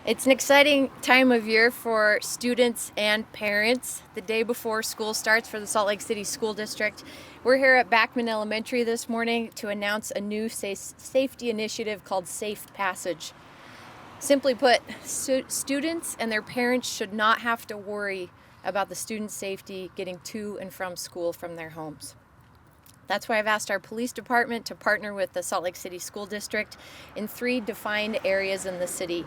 It's an exciting time of year for students and parents. The day before school starts for the Salt Lake City School District, we're here at Backman Elementary this morning to announce a new safety initiative called Safe Passage. Simply put, students and their parents should not have to worry about the students' safety getting to and from school from their homes. That's why I've asked our police department to partner with the Salt Lake City School District in 3 defined areas in the city.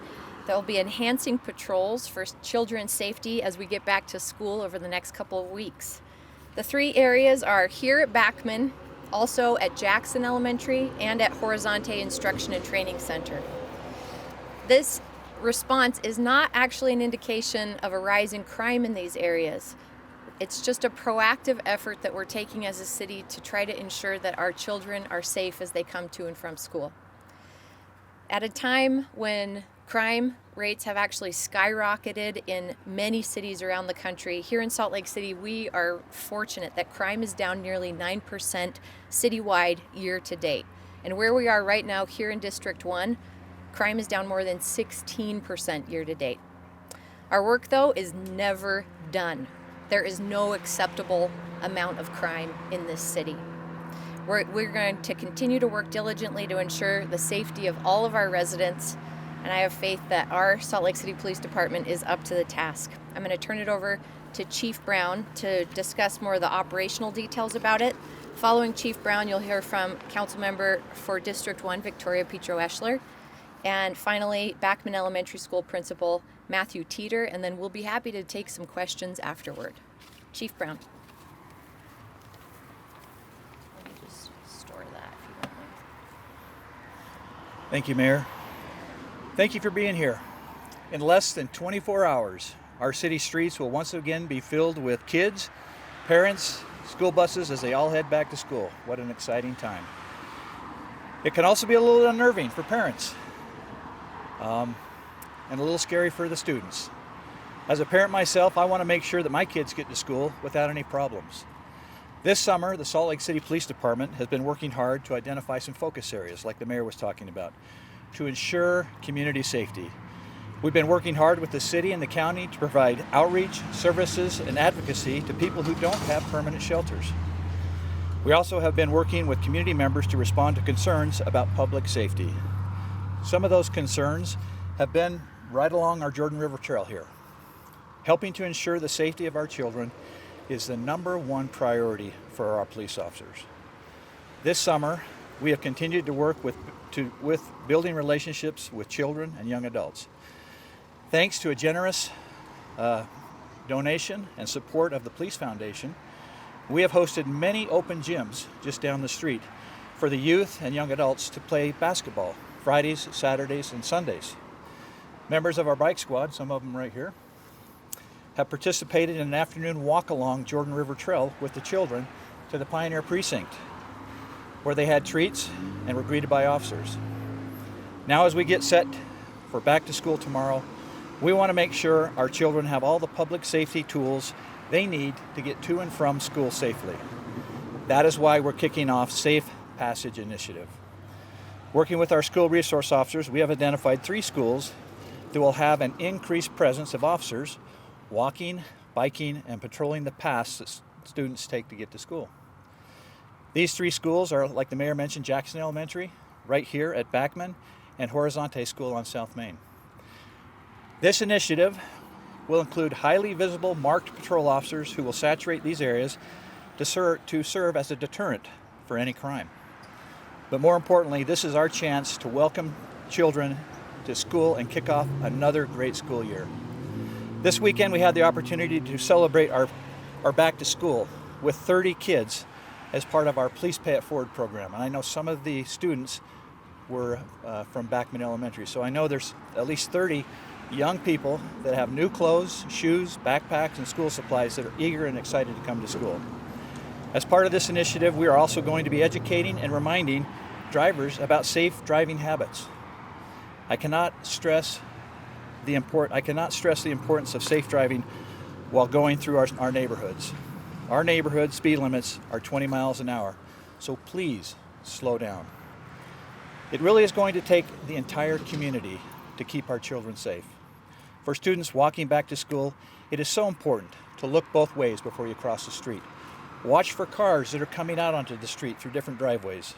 They'll be enhancing patrols for children's safety as we get back to school over the next couple of weeks. The 3 areas are here at Backman, also at Jackson Elementary, and at Horizonte Instruction and Training Center. This response is not actually an indication of a rise in crime in these areas. It's just a proactive effort that we're taking as a city to try to ensure that our children are safe as they come to and from school. At a time when crime rates have actually skyrocketed in many cities around the country, here in Salt Lake City, we are fortunate that crime is down nearly 9% citywide year to date. And where we are right now here in District 1, crime is down more than 16% year to date. Our work, though, is never done. There is no acceptable amount of crime in this city. We're going to continue to work diligently to ensure the safety of all of our residents, and I have faith that our Salt Lake City Police Department is up to the task. I'm going to turn it over to Chief Brown to discuss more of the operational details about it. Following Chief Brown, you'll hear from Councilmember for District 1, Victoria Petro-Eschler, and finally, Backman Elementary School Principal Matthew Teitter, and then we'll be happy to take some questions afterward. Chief Brown. Let me just store that if you don't mind. Thank you, Mayor. Thank you for being here. In less than 24 hours, our city streets will once again be filled with kids, parents, school buses as they all head back to school. What an exciting time. It can also be a little unnerving for parents. And a little scary for the students. As a parent myself, I want to make sure that my kids get to school without any problems. This summer, the Salt Lake City Police Department has been working hard to identify some focus areas, like the mayor was talking about, to ensure community safety. We've been working hard with the city and the county to provide outreach, services, and advocacy to people who don't have permanent shelters. We also have been working with community members to respond to concerns about public safety. Some of those concerns have been right along our Jordan River Trail here. Helping to ensure the safety of our children is the number one priority for our police officers. This summer, we have continued to work with building relationships with children and young adults. Thanks to a generous donation and support of the Police Foundation, we have hosted many open gyms just down the street for the youth and young adults to play basketball Fridays, Saturdays, and Sundays. Members of our bike squad, some of them right here, have participated in an afternoon walk along Jordan River Trail with the children to the Pioneer Precinct, where they had treats and were greeted by officers. Now, as we get set for back to school tomorrow, we want to make sure our children have all the public safety tools they need to get to and from school safely. That is why we're kicking off Safe Passage Initiative. Working with our school resource officers, we have identified 3 schools that will have an increased presence of officers walking, biking, and patrolling the paths that students take to get to school. These 3 schools are, like the mayor mentioned, Jackson Elementary, right here at Backman, and Horizonte School on South Main. This initiative will include highly visible marked patrol officers who will saturate these areas to serve as a deterrent for any crime. But more importantly, this is our chance to welcome children to school and kick off another great school year. This weekend we had the opportunity to celebrate our back to school with 30 kids as part of our Please Pay It Forward program. And I know some of the students were from Backman Elementary, so I know there's at least 30 young people that have new clothes, shoes, backpacks, and school supplies that are eager and excited to come to school. As part of this initiative, we are also going to be educating and reminding drivers about safe driving habits. I cannot stress the importance of safe driving while going through our neighborhoods. Our neighborhood speed limits are 20 miles an hour, so please slow down. It really is going to take the entire community to keep our children safe. For students walking back to school, it is so important to look both ways before you cross the street. Watch for cars that are coming out onto the street through different driveways.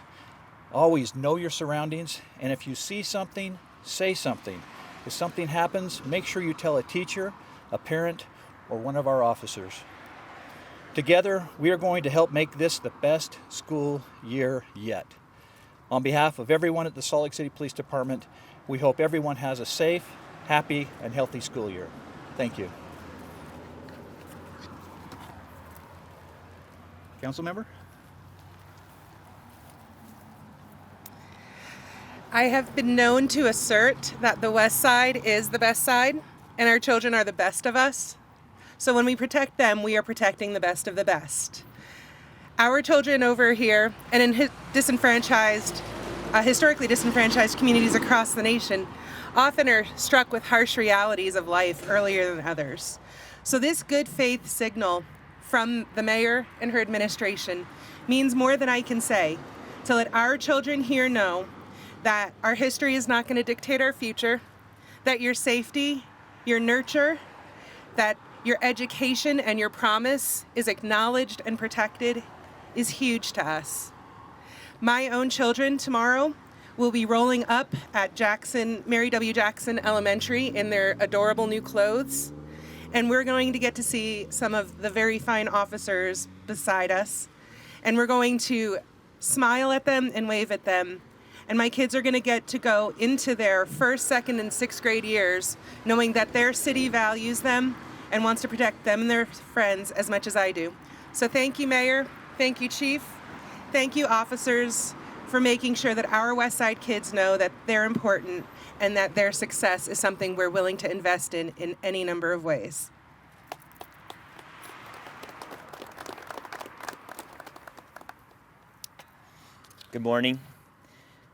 Always know your surroundings, and if you see something, say something. If something happens, make sure you tell a teacher, a parent, or one of our officers. Together, we are going to help make this the best school year yet. On behalf of everyone at the Salt Lake City Police Department, we hope everyone has a safe, happy, and healthy school year. Thank you. Council member? I have been known to assert that the West Side is the best side, and our children are the best of us. So when we protect them, we are protecting the best of the best. Our children over here, and in historically disenfranchised communities across the nation, often are struck with harsh realities of life earlier than others. So this good faith signal from the mayor and her administration means more than I can say to let our children here know that our history is not going to dictate our future, that your safety, your nurture, that your education and your promise is acknowledged and protected is huge to us. My own children tomorrow will be rolling up at Mary W. Jackson Elementary in their adorable new clothes, and we're going to get to see some of the very fine officers beside us, and we're going to smile at them and wave at them. And my kids are going to get to go into their first, second, and sixth grade years knowing that their city values them and wants to protect them and their friends as much as I do. So thank you, Mayor. Thank you, Chief. Thank you, officers, for making sure that our West Side kids know that they're important and that their success is something we're willing to invest in any number of ways. Good morning.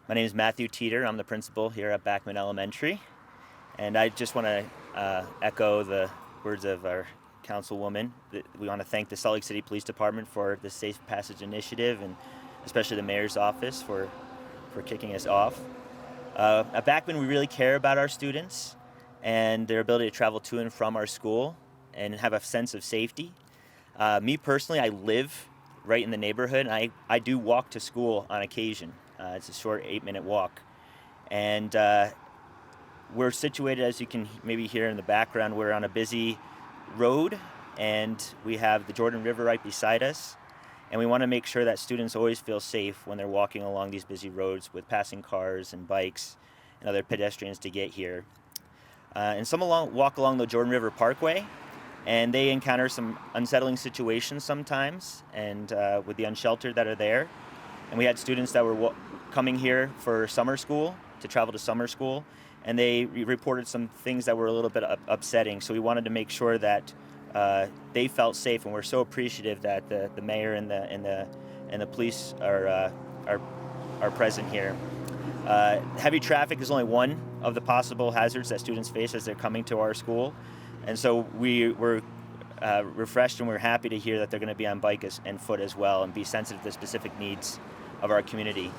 My name is Matthew Teitter. I'm the principal here at Backman Elementary. And I just want to echo the words of our councilwoman. We want to thank the Salt Lake City Police Department for the Safe Passage Initiative, and especially the mayor's office for kicking us off. At Backman, we really care about our students and their ability to travel to and from our school and have a sense of safety. Me personally, I live right in the neighborhood, and I do walk to school on occasion. It's a short 8-minute walk. And we're situated, as you can maybe hear in the background, we're on a busy road, and we have the Jordan River right beside us. And we want to make sure that students always feel safe when they're walking along these busy roads with passing cars and bikes and other pedestrians to get here. And some walk along the Jordan River Parkway, and they encounter some unsettling situations sometimes, and with the unsheltered that are there. And we had students that were coming here for summer school, to travel to summer school, and they reported some things that were a little bit upsetting. So we wanted to make sure that they felt safe, and we're so appreciative that the mayor and the police are present here. Heavy traffic is only one of the possible hazards that students face as they're coming to our school, and so we're refreshed, and we're happy to hear that they're going to be on bike and foot as well, and be sensitive to the specific needs of our community.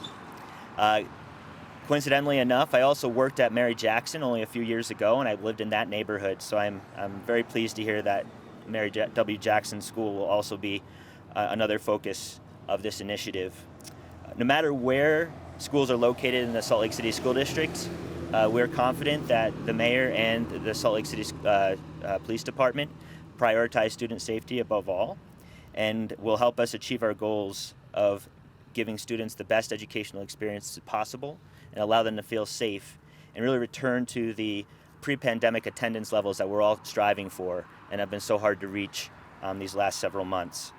Coincidentally enough, I also worked at Mary Jackson only a few years ago, and I lived in that neighborhood, so I'm very pleased to hear that Mary W. Jackson School will also be another focus of this initiative. No matter where schools are located in the Salt Lake City School District, we're confident that the mayor and the Salt Lake City Police Department prioritize student safety above all, and will help us achieve our goals of giving students the best educational experience possible and allow them to feel safe and really return to the pre-pandemic attendance levels that we're all striving for and have been so hard to reach these last several months.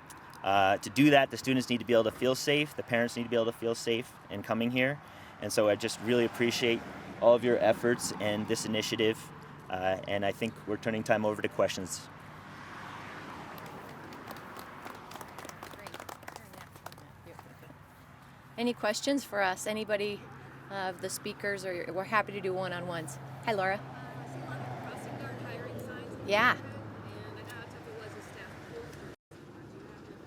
To do that, the students need to be able to feel safe, the parents need to be able to feel safe in coming here, and so I just really appreciate all of your efforts and this initiative, and I think we're turning time over to questions. Any questions for us? Anybody of the speakers, or we're happy to do one-on-ones. Hi, Laura. I see a lot of crossing guard hiring signs. Yeah. And I asked if it was a staff pool or do you have your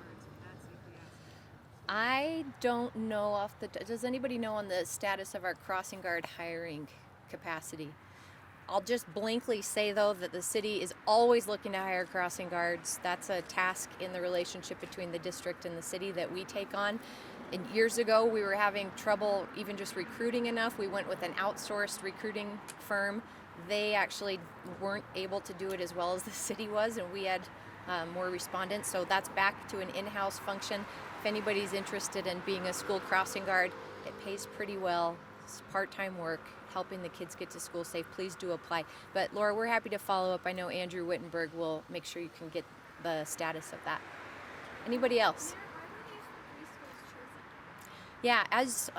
crossing guards at CPS? I don't know does anybody know on the status of our crossing guard hiring capacity? I'll just blankly say, though, that the city is always looking to hire crossing guards. That's a task in the relationship between the district and the city that we take on. And years ago, we were having trouble even just recruiting enough. We went with an outsourced recruiting firm. They actually weren't able to do it as well as the city was, and we had more respondents. So that's back to an in-house function. If anybody's interested in being a school crossing guard, it pays pretty well. It's part-time work, helping the kids get to school safe. Please do apply. But Laura, we're happy to follow up. I know Andrew Wittenberg will make sure you can get the status of that. Anybody else? Yeah, as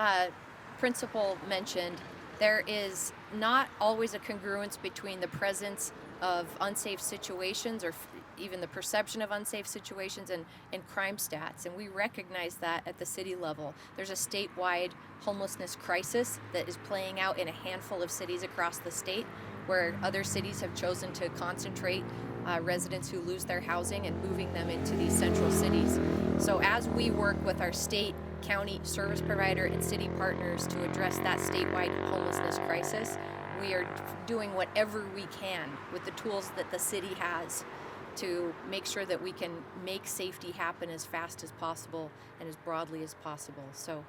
Principal mentioned, there is not always a congruence between the presence of unsafe situations or even the perception of unsafe situations and crime stats. And we recognize that at the city level. There's a statewide homelessness crisis that is playing out in a handful of cities across the state, where other cities have chosen to concentrate residents who lose their housing and moving them into these central cities. So as we work with our state, county service provider and city partners to address that statewide homelessness crisis, we are doing whatever we can with the tools that the city has to make sure that we can make safety happen as fast as possible and as broadly as possible. So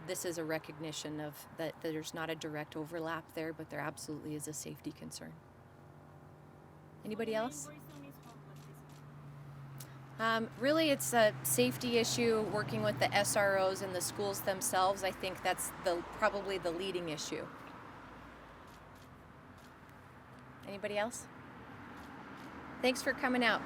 this is a recognition of that there's not a direct overlap there, but there absolutely is a safety concern. Anybody else? Really, it's a safety issue, working with the SROs and the schools themselves. I think that's probably the leading issue. Anybody else? Thanks for coming out.